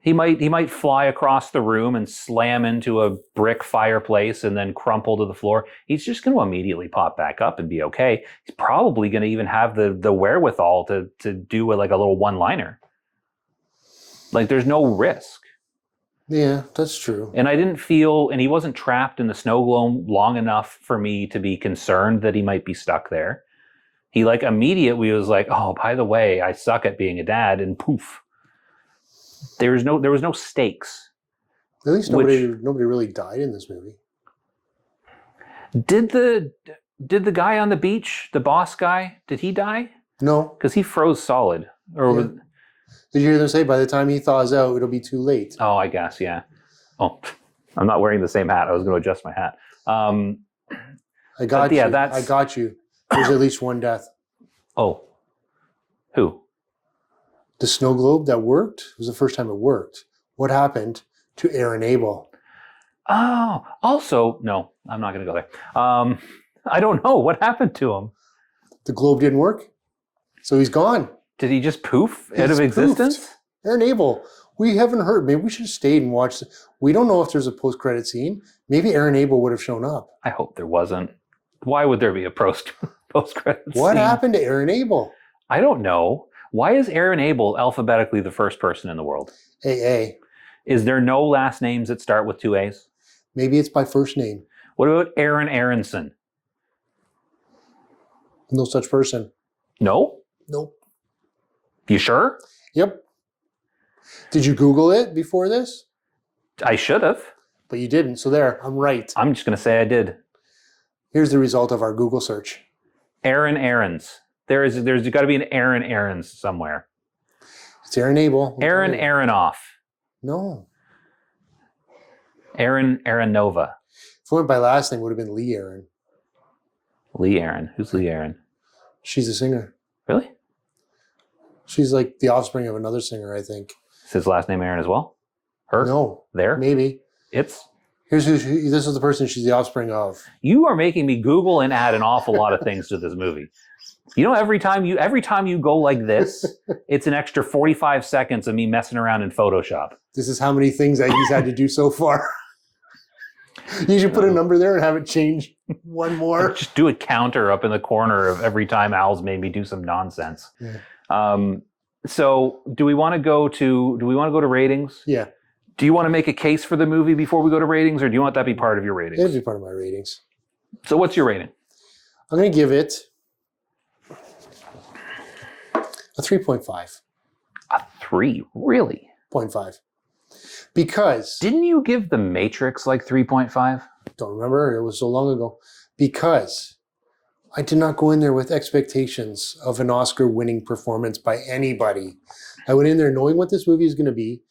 He might fly across the room and slam into a brick fireplace and then crumple to the floor. He's just going to immediately pop back up and be okay. He's probably going to even have the wherewithal to do like a little one-liner. Like there's no risk. Yeah, that's true. And I didn't feel, and he wasn't trapped in the snow globe long enough for me to be concerned that he might be stuck there. He like immediately was like, oh, by the way, I suck at being a dad, and poof. There was no stakes. At least nobody really died in this movie. Did the guy on the beach, the boss guy, did he die? No. Because he froze solid. Or Did you hear them say by the time he thaws out, it'll be too late? Oh, I guess, yeah. Oh, I'm not wearing the same hat. I was going to adjust my hat. I got you. I got you. There's at least one death. Oh. Who? The snow globe that worked, it was the first time it worked. What happened to Aaron Abel? Oh, also, no, I'm not going to go there. I don't know. What happened to him? The globe didn't work, so he's gone. Did he just poof out of existence? Poofed. Aaron Abel, we haven't heard. Maybe we should have stayed and watched. We don't know if there's a post-credit scene. Maybe Aaron Abel would have shown up. I hope there wasn't. Why would there be a post-credit scene? What happened to Aaron Abel? I don't know. Why is Aaron Abel alphabetically the first person in the world? AA. Is there no last names that start with two A's? Maybe it's by first name. What about Aaron Aronson? No such person. No? Nope. You sure? Yep. Did you Google it before this? I should have. But you didn't, so there, I'm right. I'm just going to say I did. Here's the result of our Google search. Aaron Aarons. There's got to be an Aaron Aarons somewhere. It's Aaron Abel. Aaron Aronoff. No. Aaron Aronova. If it went by last name, it would have been Lee Aaron. Lee Aaron. Who's Lee Aaron? She's a singer. Really? She's like the offspring of another singer, I think. Is his last name Aaron as well? Her? No. There? Maybe. It's? This is the person she's the offspring of. You are making me Google and add an awful lot of things to this movie. You know, every time you go like this, it's an extra 45 seconds of me messing around in Photoshop. This is how many things that he's had to do so far. You should put a number there and have it change one more. Just do a counter up in the corner of every time Al's made me do some nonsense. Yeah. So do we want to go to ratings? Yeah. Do you want to make a case for the movie before we go to ratings, or do you want that to be part of your ratings? It'll be part of my ratings. So what's your rating? I'm going to give it a 3.5. A 3? Really? 0.5. Because... Didn't you give The Matrix like 3.5? Don't remember. It was so long ago. Because I did not go in there with expectations of an Oscar-winning performance by anybody. I went in there knowing what this movie is going to be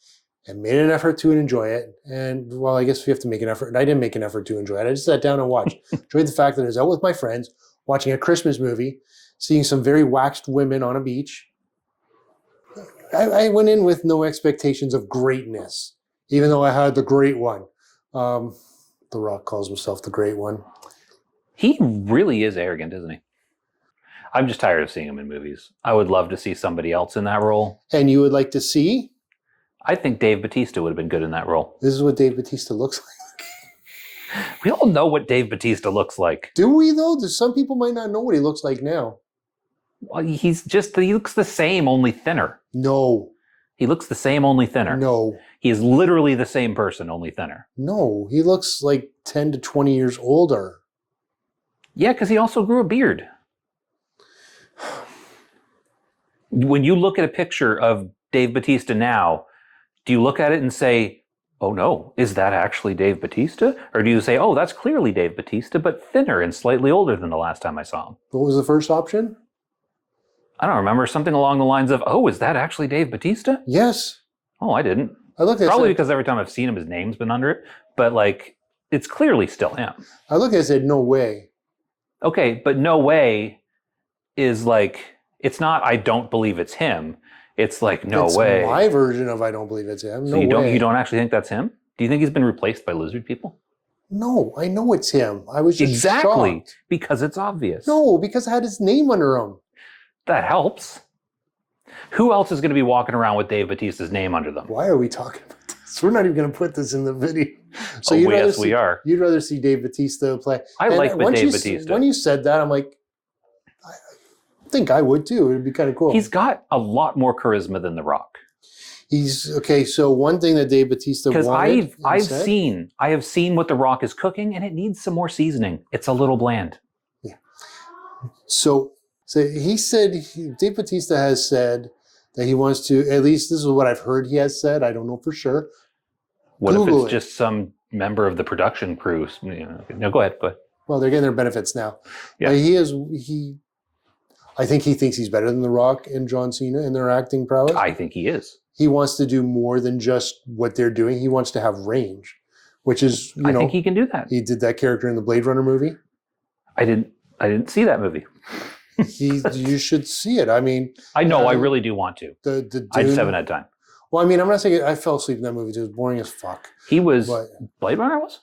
and made an effort to enjoy it. And, well, I guess we have to make an effort. I didn't make an effort to enjoy it. I just sat down and watched. Enjoyed the fact that I was out with my friends, watching a Christmas movie, seeing some very waxed women on a beach. I went in with no expectations of greatness, even though I had the great one. The Rock calls himself the great one. He really is arrogant, isn't he? I'm just tired of seeing him in movies. I would love to see somebody else in that role. And you would like to see? I think Dave Bautista would have been good in that role. This is what Dave Bautista looks like. We all know what Dave Bautista looks like. Do we, though? Some people might not know what he looks like now. Well, he looks the same, only thinner. No. He looks the same, only thinner. No. He is literally the same person, only thinner. No. He looks like 10 to 20 years older. Yeah, because he also grew a beard. When you look at a picture of Dave Bautista now, do you look at it and say, oh no, is that actually Dave Bautista? Or do you say, oh, that's clearly Dave Bautista, but thinner and slightly older than the last time I saw him? What was the first option? I don't remember. Something along the lines of, oh, is that actually Dave Bautista? Yes. Oh, I didn't. I looked at Probably it, because every time I've seen him, his name's been under it. But like, it's clearly still him. I looked at it and said, no way. Okay, but no way is like, it's not, I don't believe it's him. It's like, no It's way. my version of I don't believe it's him. So No you way. don't actually think that's him? Do you think he's been replaced by lizard people? No, I know it's him. I was just Exactly, shocked. because it's obvious. No, because I had his name under him. That helps. Who else is going to be walking around with Dave Bautista's name under them? Why are we talking about this? We're not even going to put this in the video. So Oh, you'd rather yes, see, we are. You'd rather see Dave Bautista play. I And like once Dave you- Bautista. When you said that, I'm like, I think I would too. It'd be kind of cool. He's got a lot more charisma than The Rock. He's okay. So one thing that Dave Bautista Because wanted, I instead- have seen what The Rock is cooking, and it needs some more seasoning. It's a little bland. So he said, Dave Bautista has said that he wants to, at least this is what I've heard he has said. I don't know for sure. What Google if it's it. just some member of the production crew? No, go ahead. Well, they're getting their benefits now. Yeah. I think he thinks he's better than The Rock and John Cena in their acting prowess. I think he is. He wants to do more than just what they're doing. He wants to have range, which is, I think he can do that. he did that character in the Blade Runner movie. I didn't see that movie. You should see it. I mean, I know. I really do want to. the Dune, I just haven't had time. Well, I mean, I'm not saying I fell asleep in that movie. It was boring as fuck. He was But Blade Runner was.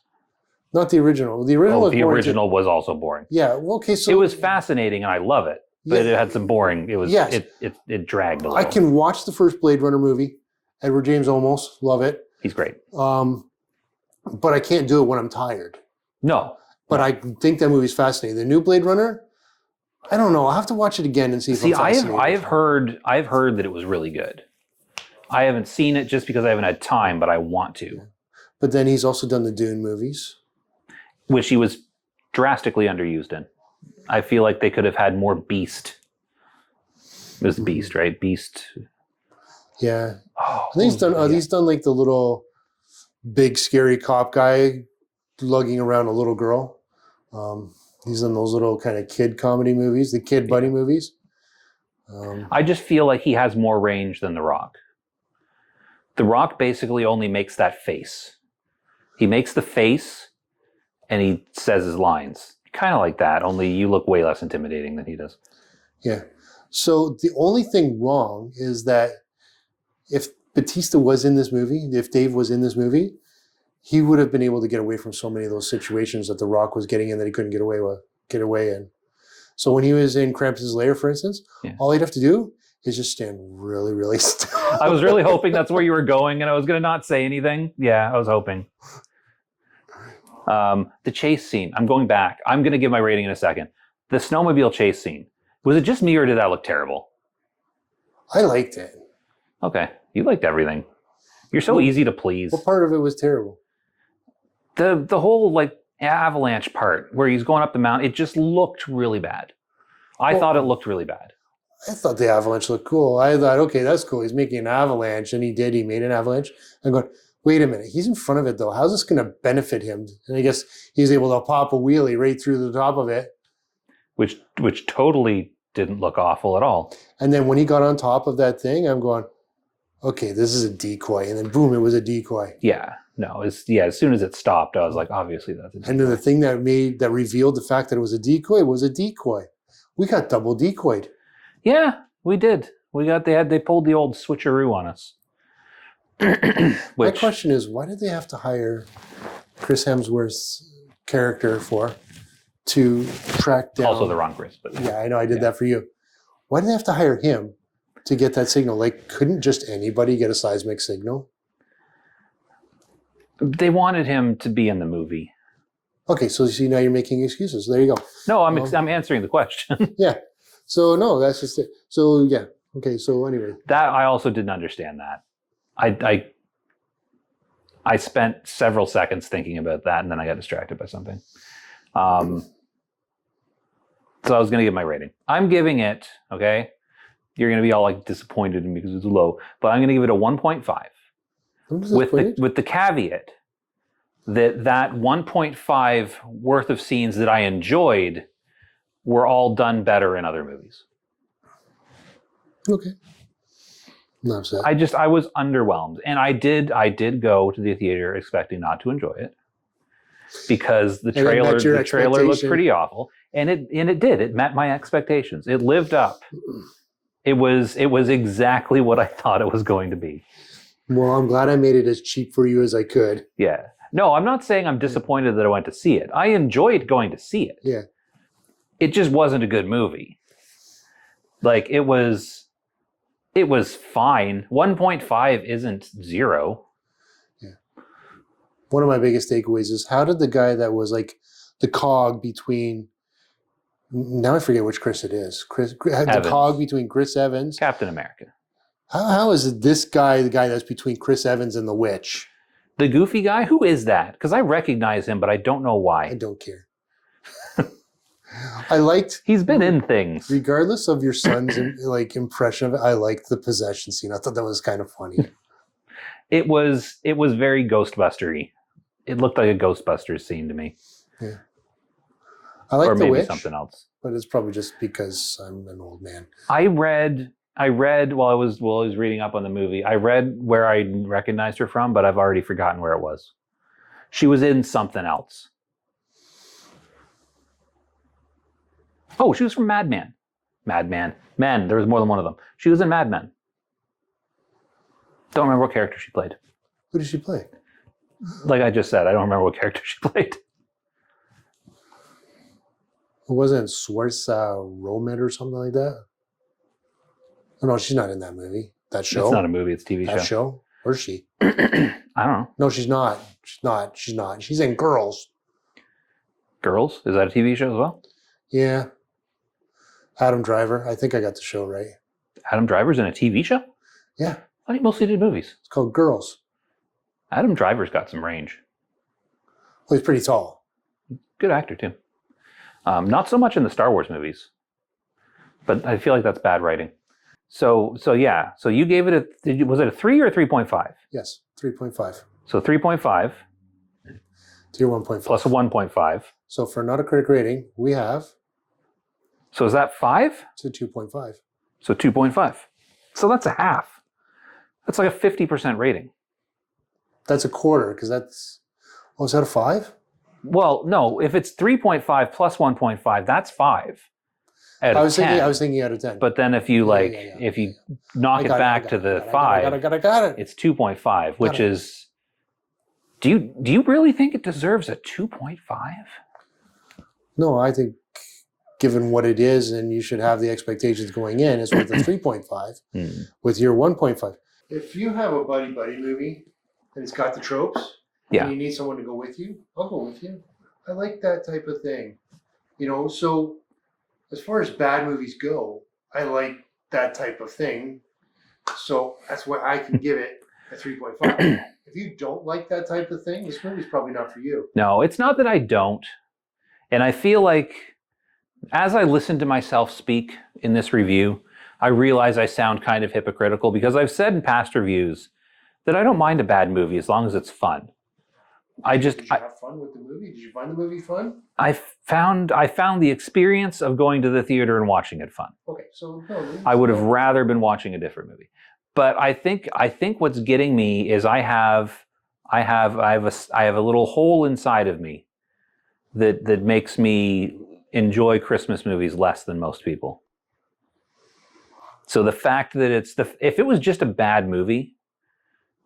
not the original. The original. Oh, was the boring original was also boring. Too. Yeah. Well, okay. So It was fascinating, and I love it. But Yeah. it had some boring. It was. Yes. It dragged a little. I can watch the first Blade Runner movie. Edward James Olmos, love it. He's great. But I can't do it when I'm tired. No, But I think that movie's fascinating. The new Blade Runner, I don't know. I'll have to watch it again and see if see, I'm fascinated. I've heard that it was really good. I haven't seen it just because I haven't had time, but I want to. But then he's also done the Dune movies. Which he was drastically underused in. I feel like they could have had more Beast. It was Beast, right? Beast. Yeah. Oh, I think he's done like the little big scary cop guy lugging around a little girl. He's in those little kind of kid comedy movies, the Kid Buddy movies. I just feel like he has more range than The Rock. The Rock basically only makes that face. He makes the face and he says his lines. Kind of like that, only you look way less intimidating than he does. Yeah. So the only thing wrong is that if Batista was in this movie, if Dave was in this movie, he would have been able to get away from so many of those situations that The Rock was getting in that he couldn't get away in. So when he was in Krampus' Lair, for instance, all he'd have to do is just stand really, really still. I was really hoping that's where you were going, and I was going to not say anything. Yeah, I was hoping. The chase scene. I'm going back. I'm going to give my rating in a second. The snowmobile chase scene. Was it just me, or did that look terrible? I liked it. Okay, you liked everything. You're so easy to please. What part of it was terrible? The whole like avalanche part where he's going up the mountain, it just looked really bad. I thought it looked really bad. I thought the avalanche looked cool. I thought, okay, that's cool. He's making an avalanche, and he made an avalanche. I'm going, wait a minute, he's in front of it though. How's this going to benefit him? And I guess he's able to pop a wheelie right through the top of it. Which totally didn't look awful at all. And then when he got on top of that thing, I'm going, okay, this is a decoy. And then boom, it was a decoy. Yeah, no, as soon as it stopped, I was like, obviously that's a decoy. And then the thing that revealed the fact that it was a decoy was a decoy. We got double decoyed. Yeah, we did. They pulled the old switcheroo on us. My question is, why did they have to hire Chris Hemsworth's character to track down? Also the wrong Chris, but yeah, I know I did that for you. Why did they have to hire him to get that signal? Like, couldn't just anybody get a seismic signal? They wanted him to be in the movie. Okay, so you see, now you're making excuses. There you go. No, I'm answering the question. Yeah. So no, that's just it. So yeah. Okay. So anyway, That I also didn't understand that. I spent several seconds thinking about that, and then I got distracted by something. So I was going to give my rating. I'm giving it, okay? You're going to be all like disappointed in me because it's low, but I'm going to give it a 1.5 with the caveat that 1.5 worth of scenes that I enjoyed were all done better in other movies. Okay. Not upset. I was underwhelmed, and I did go to the theater expecting not to enjoy it because the trailer looked pretty awful, and it did. It met my expectations. It lived up. It was exactly what I thought it was going to be. Well, I'm glad I made it as cheap for you as I could. Yeah. No, I'm not saying I'm disappointed that I went to see it. I enjoyed going to see it. Yeah. It just wasn't a good movie. Like, it was fine. 1.5 isn't 0. Yeah. One of my biggest takeaways is how did the guy that was like the cog between, now I forget which Chris it is. The cog between Chris Evans. Captain America. How is this guy the guy that's between Chris Evans and the witch? The goofy guy? Who is that? Because I recognize him, but I don't know why. I don't care. I liked... He's been in things. Regardless of your son's impression of it, I liked the possession scene. I thought that was kind of funny. It was very Ghostbuster-y. It looked like a Ghostbusters scene to me. Yeah. I like or the maybe witch, something else. But it's probably just because I'm an old man. I read while I was reading up on the movie, I read where I recognized her from, but I've already forgotten where it was. She was in something else. Oh, she was from Mad Men. Men, there was more than one of them. She was in Mad Men. Don't remember what character she played. Who did she play? Like I just said, I don't remember what character she played. It wasn't Swarsa Romit or something like that? Oh, no, she's not in that movie. That show? It's not a movie, it's a TV show. That show? Or is she? I don't know. No, she's not. She's not. She's in Girls. Girls? Is that a TV show as well? Yeah. Adam Driver. I think I got the show right. Adam Driver's in a TV show? Yeah. I thought he mostly did movies. It's called Girls. Adam Driver's got some range. Well, he's pretty tall. Good actor, too. Not so much in the Star Wars movies. But I feel like that's bad writing. So yeah. So you gave it was it a 3 or a 3.5? Yes, 3.5. So 3.5. To your 1.5. Plus a 1.5. So for NotACritic rating, we have... So is that 5? It's a 2.5. So 2.5. So that's a half. That's like a 50% rating. That's a quarter, because that's... Oh, is that a 5? Well, no. If it's 3.5 plus 1.5, that's 5. I was thinking out of 10. But then if you if you knock it back to the 5, I got it. It's 2.5, which is... Do you really think it deserves a 2.5? No, I think given what it is, and you should have the expectations going in, it's worth a 3.5 with your 1.5. If you have a buddy movie and it's got the tropes, and you need someone to go with you, I'll go with you. I like that type of thing. So as far as bad movies go, I like that type of thing. So that's why I can give it a 3.5. If you don't like that type of thing, this movie's probably not for you. No, it's not that I don't. And I feel like as I listen to myself speak in this review, I realize I sound kind of hypocritical because I've said in past reviews that I don't mind a bad movie as long as it's fun. Did you have fun with the movie? Did you find the movie fun? I found the experience of going to the theater and watching it fun. Okay, so no, I would have rather been watching a different movie. But I think what's getting me is I have a little hole inside of me that makes me enjoy Christmas movies less than most people. So the fact that if it was just a bad movie,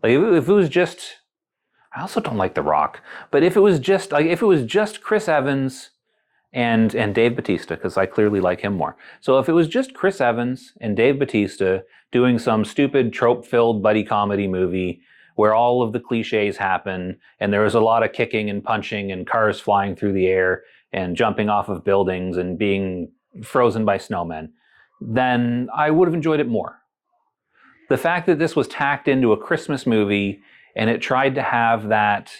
like if it was just, I also don't like The Rock, but if it was just Chris Evans and Dave Bautista, because I clearly like him more. So if it was just Chris Evans and Dave Bautista doing some stupid trope-filled buddy comedy movie where all of the cliches happen and there was a lot of kicking and punching and cars flying through the air and jumping off of buildings and being frozen by snowmen, then I would have enjoyed it more. The fact that this was tacked into a Christmas movie and it tried to have that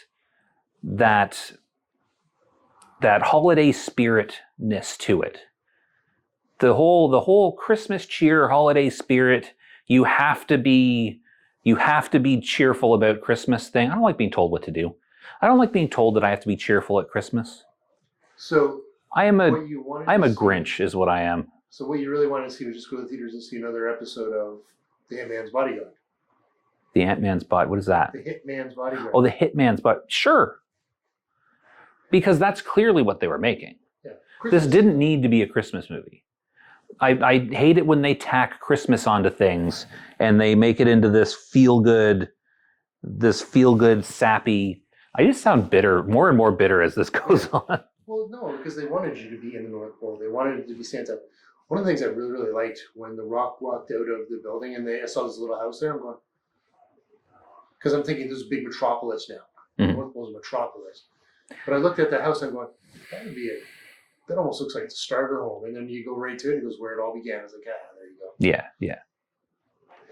holiday spiritness to it, the whole Christmas cheer, holiday spirit. You have to be cheerful about Christmas thing. I don't like being told what to do. I don't like being told that I have to be cheerful at Christmas. So I am a see, Grinch, is what I am. So what you really wanted to see was just go to the theaters and see another episode of The Ant-Man's Bodyguard. The Ant-Man's Body. What is that? The Hitman's Bodyguard. Oh, the Hitman's Body. Sure. Because that's clearly what they were making. Yeah. This didn't need to be a Christmas movie. I hate it when they tack Christmas onto things and they make it into this feel-good, sappy. I just sound bitter, more and more bitter as this goes on. Well, no, because they wanted you to be in the North Pole. They wanted it to be Santa. One of the things I really, really liked when The Rock walked out of the building and I saw this little house there, I'm going, because I'm thinking this is a big metropolis now. Mm-hmm. North Pole is a metropolis. But I looked at the house and I'm going, that almost looks like the starter home. And then you go right to it and it goes where it all began. I was like, there you go. Yeah.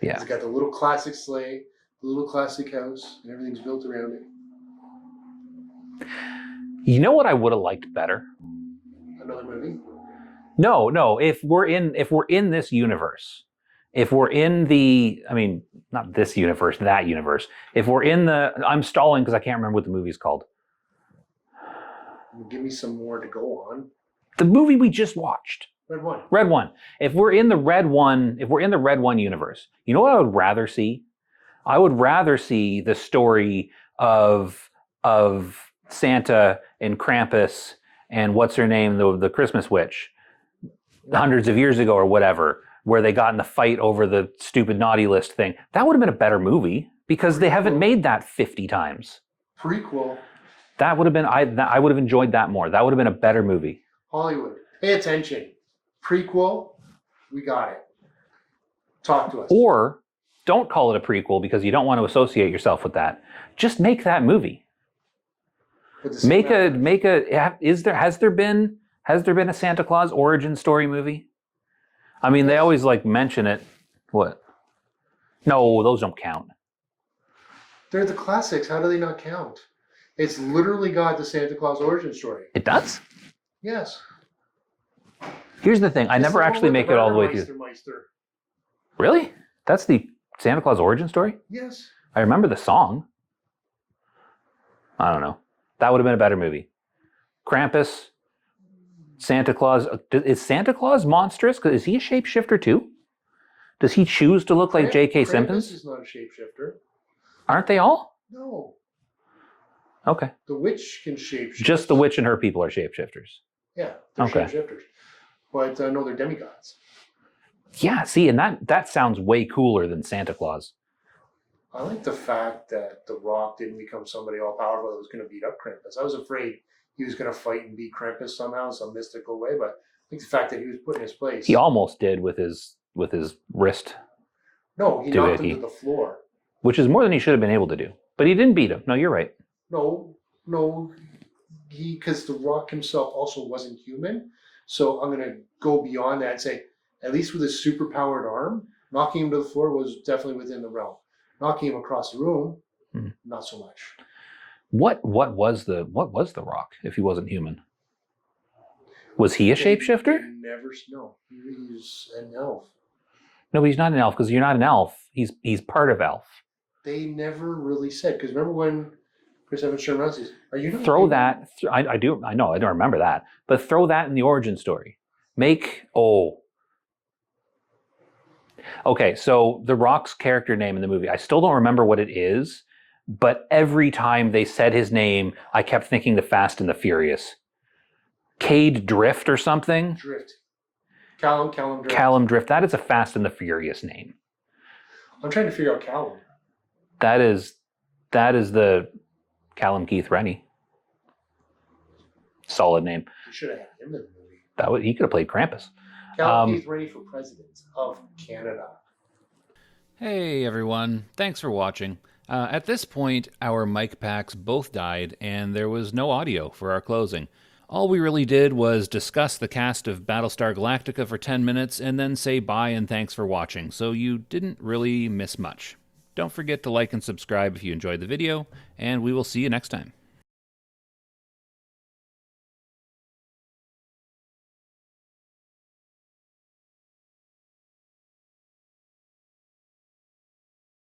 It's got the little classic sleigh, the little classic house, and everything's built around it. You know what I would have liked better? Another movie? No. If we're in this universe, if we're in the, I mean, not this universe, that universe. If we're in the, I'm stalling because I can't remember what the movie's called. Give me some more to go on. The movie we just watched. Red One. If we're in the Red One universe, you know what I would rather see? I would rather see the story of Santa and Krampus and what's her name, the Christmas witch, hundreds of years ago or whatever, where they got in the fight over the stupid naughty list thing. That would have been a better movie because they haven't made that 50 times. Prequel. That would have been, I would have enjoyed that more. That would have been a better movie. Hollywood, pay attention. Prequel, we got it. Talk to us. Or don't call it a prequel because you don't want to associate yourself with that. Just make that movie. Has there been a Santa Claus origin story movie? I mean, they always like mention it. What? No, those don't count. They're the classics. How do they not count? It's literally got the Santa Claus origin story. It does? Yes. Here's the thing. I never actually make it all the way through. Really? That's the Santa Claus origin story? Yes. I remember the song. I don't know. That would have been a better movie. Krampus, Santa Claus. Is Santa Claus monstrous? Is he a shapeshifter too? Does he choose to look like J.K. Simmons? Krampus is not a shapeshifter. Aren't they all? No. Okay. The witch can shapeshift. Just the witch and her people are shapeshifters. Yeah, they're okay. Shapeshifters. But no, they're demigods. Yeah, see, and that sounds way cooler than Santa Claus. I like the fact that The Rock didn't become somebody all-powerful that was going to beat up Krampus. I was afraid he was going to fight and beat Krampus somehow in some mystical way, but I think the fact that he was put in his place. He almost did with his wrist. No, he knocked him to the floor. Which is more than he should have been able to do. But he didn't beat him. No, you're right. No, because The Rock himself also wasn't human. So I'm going to go beyond that and say, at least with his superpowered arm, knocking him to the floor was definitely within the realm. Knocking him across the room, not so much. What was the Rock if he wasn't human? Was he a shapeshifter? No, he's an elf. No, but he's not an elf because you're not an elf. He's part of elf. They never really said, because remember when Chris Evans turned around and says, "Are you not throw human?" that? I do. I know. I don't remember that. But throw that in the origin story. Okay, so The Rock's character name in the movie, I still don't remember what it is, but every time they said his name, I kept thinking The Fast and the Furious. Cade Drift or something? Drift. Callum Drift. Callum Drift. That is a Fast and the Furious name. I'm trying to figure out Callum. That is the Callum Keith Rennie. Solid name. You should have had him in the movie. He could have played Krampus. Callum Keith Rennie for president of Canada. Hey everyone, thanks for watching. At this point, our mic packs both died and there was no audio for our closing. All we really did was discuss the cast of Battlestar Galactica for 10 minutes and then say bye and thanks for watching, so you didn't really miss much. Don't forget to like and subscribe if you enjoyed the video, and we will see you next time.